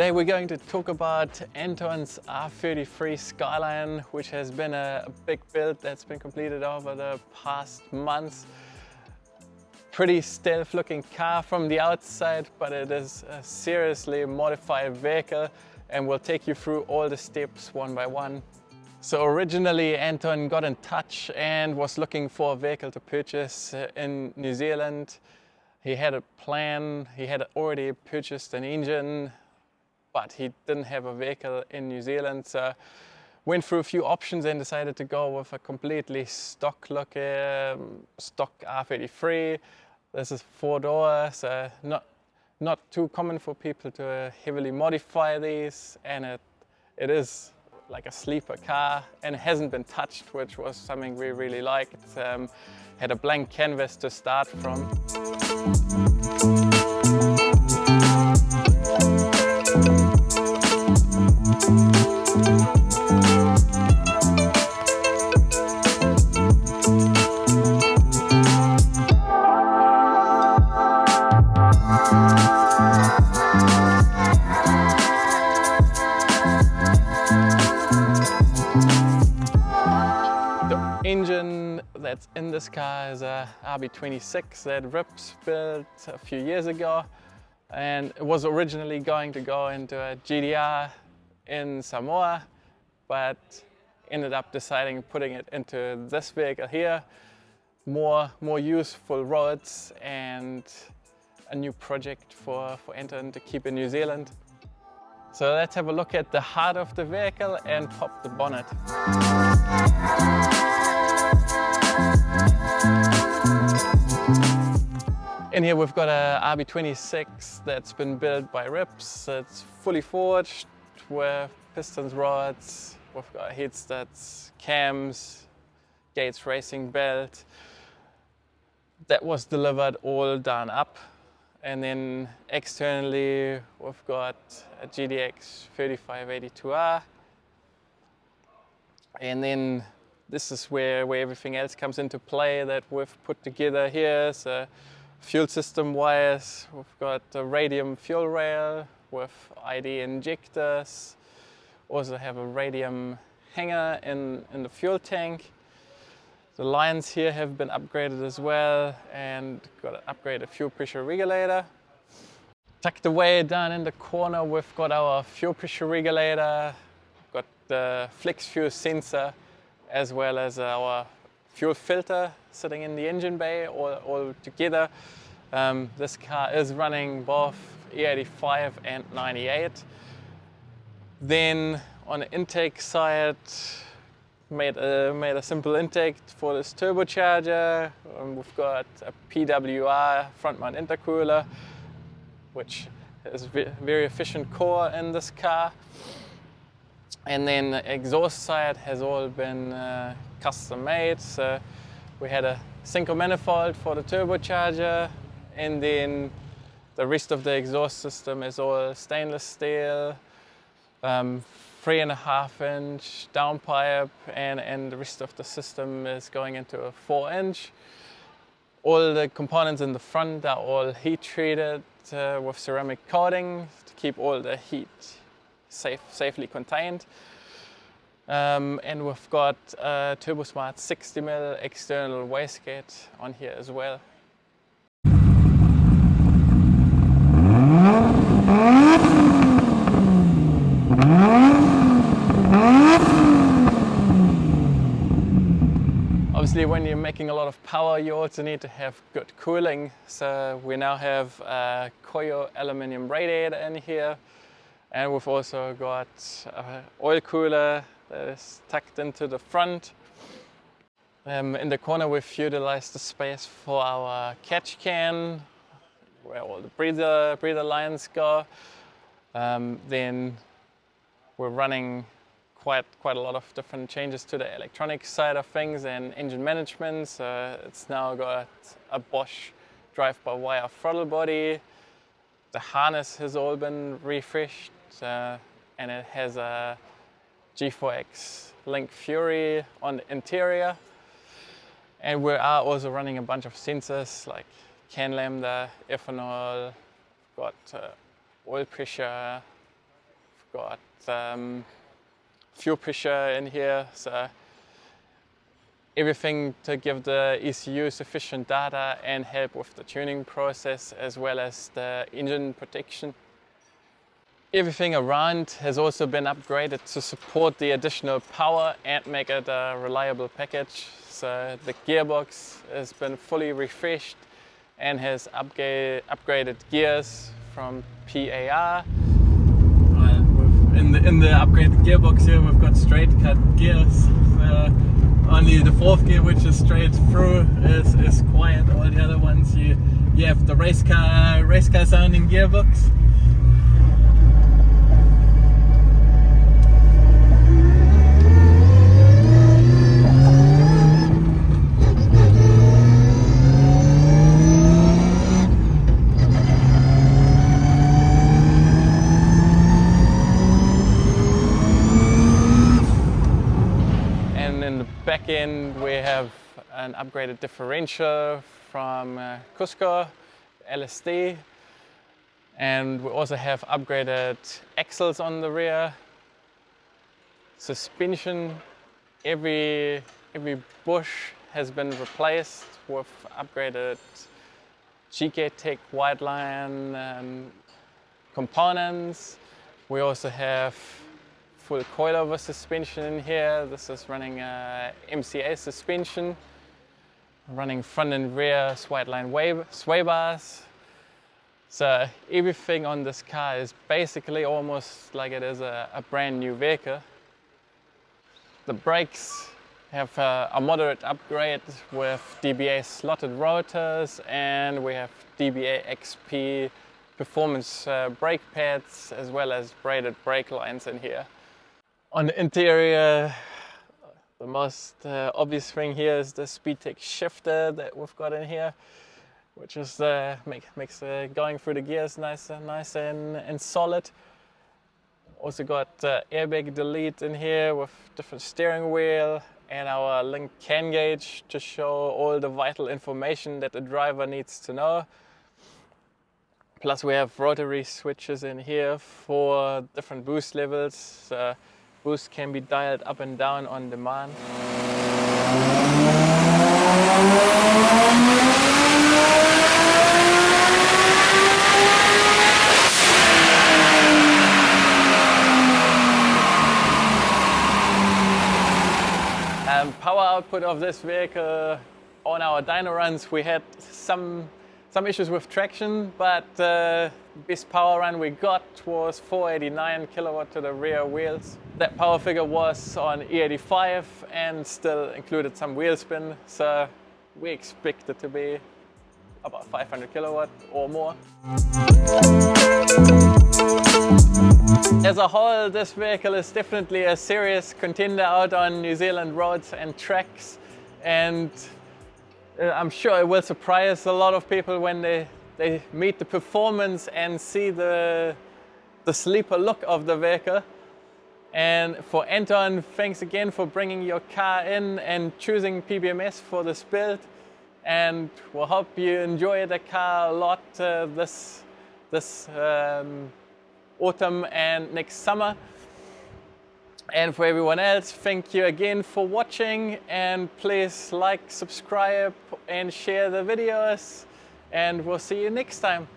Today we're going to talk about Anton's R33 Skyline, which has been a big build that's been completed over the past months. Pretty stealth looking car from the outside, but it is a seriously modified vehicle, and we'll take you through all the steps one by one. So originally Anton got in touch and was looking for a vehicle to purchase in New Zealand. He had a plan, he had already purchased an engine, but he didn't have a vehicle in New Zealand, so went through a few options and decided to go with a completely stock looking, stock R33. This is 4-door, so not too common for people to heavily modify these, and it is like a sleeper car and it hasn't been touched, which was something we really liked. Had a blank canvas to start from. Engine that's in this car is a RB26 that Rips built a few years ago, and it was originally going to go into a GDR in Samoa, but ended up deciding putting it into this vehicle here. More useful roads and a new project for Anton to keep in New Zealand. So let's have a look at the heart of the vehicle and pop the bonnet. In here we've got a RB26 that's been built by Rips. It's fully forged with pistons, rods. We've got head studs, cams, Gates racing belt. That was delivered all done up. And then externally we've got a GDX 3582R. And then this is where everything else comes into play that we've put together here. So fuel system wires, we've got a radium fuel rail with ID injectors. Also have a radium hanger in the fuel tank. The lines here have been upgraded as well, and got an upgraded fuel pressure regulator. Tucked away down in the corner we've got our fuel pressure regulator, got the flex fuel sensor, as well as our fuel filter sitting in the engine bay all together. This car is running both E85 and 98. Then on the intake side, made a simple intake for this turbocharger. We've got a PWR front mount intercooler, which is very efficient core in this car. And then the exhaust side has all been custom made. So we had a single manifold for the turbocharger, and then the rest of the exhaust system is all stainless steel, 3.5-inch downpipe, and the rest of the system is going into a 4-inch. All the components in the front are all heat treated with ceramic coating to keep all the heat safely contained. And we've got a TurboSmart 60mm external wastegate on here as well. Obviously, when you're making a lot of power, you also need to have good cooling. So we now have a Koyo aluminum radiator in here. And we've also got an oil cooler that is tucked into the front. In the corner we've utilized the space for our catch can, where all the breather lines go. Then we're running quite a lot of different changes to the electronic side of things and engine management. So it's now got a Bosch drive-by-wire throttle body. The harness has all been refreshed, and it has a G4X Link Fury on the interior. And we are also running a bunch of sensors like CAN lambda, ethanol, got oil pressure, got fuel pressure in here, so everything to give the ECU sufficient data and help with the tuning process, as well as the engine protection. Everything around has also been upgraded to support the additional power and make it a reliable package. So the gearbox has been fully refreshed and has upgraded gears from PAR. In the upgraded gearbox here, we've got straight cut gears. Only the fourth gear, which is straight through, is quiet. All the other ones, you have the race car sounding gearbox. Back end, we have an upgraded differential from Cusco LSD, and we also have upgraded axles on the rear. Suspension, every bush has been replaced with upgraded GK Tech wide line components. We also have full coilover suspension in here. This is running MCA suspension, running front and rear wide line sway bars. So everything on this car is basically almost like it is a brand new vehicle. The brakes have a moderate upgrade with DBA slotted rotors, and we have DBA XP performance brake pads, as well as braided brake lines in here. On the interior, the most obvious thing here is the SpeedTech shifter that we've got in here, which is makes going through the gears nice and solid. Also got airbag delete in here with different steering wheel and our link CAN gauge to show all the vital information that the driver needs to know. Plus we have rotary switches in here for different boost levels. Boost can be dialed up and down on demand. Power output of this vehicle, on our dyno runs we had some issues with traction, but the best power run we got was 489 kilowatt to the rear wheels. That power figure was on E85 and still included some wheel spin, so we expect it to be about 500 kilowatt or more. As a whole, this vehicle is definitely a serious contender out on New Zealand roads and tracks, and I'm sure it will surprise a lot of people when they meet the performance and see the sleeper look of the vehicle. And for Anton, thanks again for bringing your car in and choosing PBMS for this build. And we'll hope you enjoy the car a lot this autumn and next summer. And for everyone else, thank you again for watching, and please like, subscribe and share the videos, and we'll see you next time.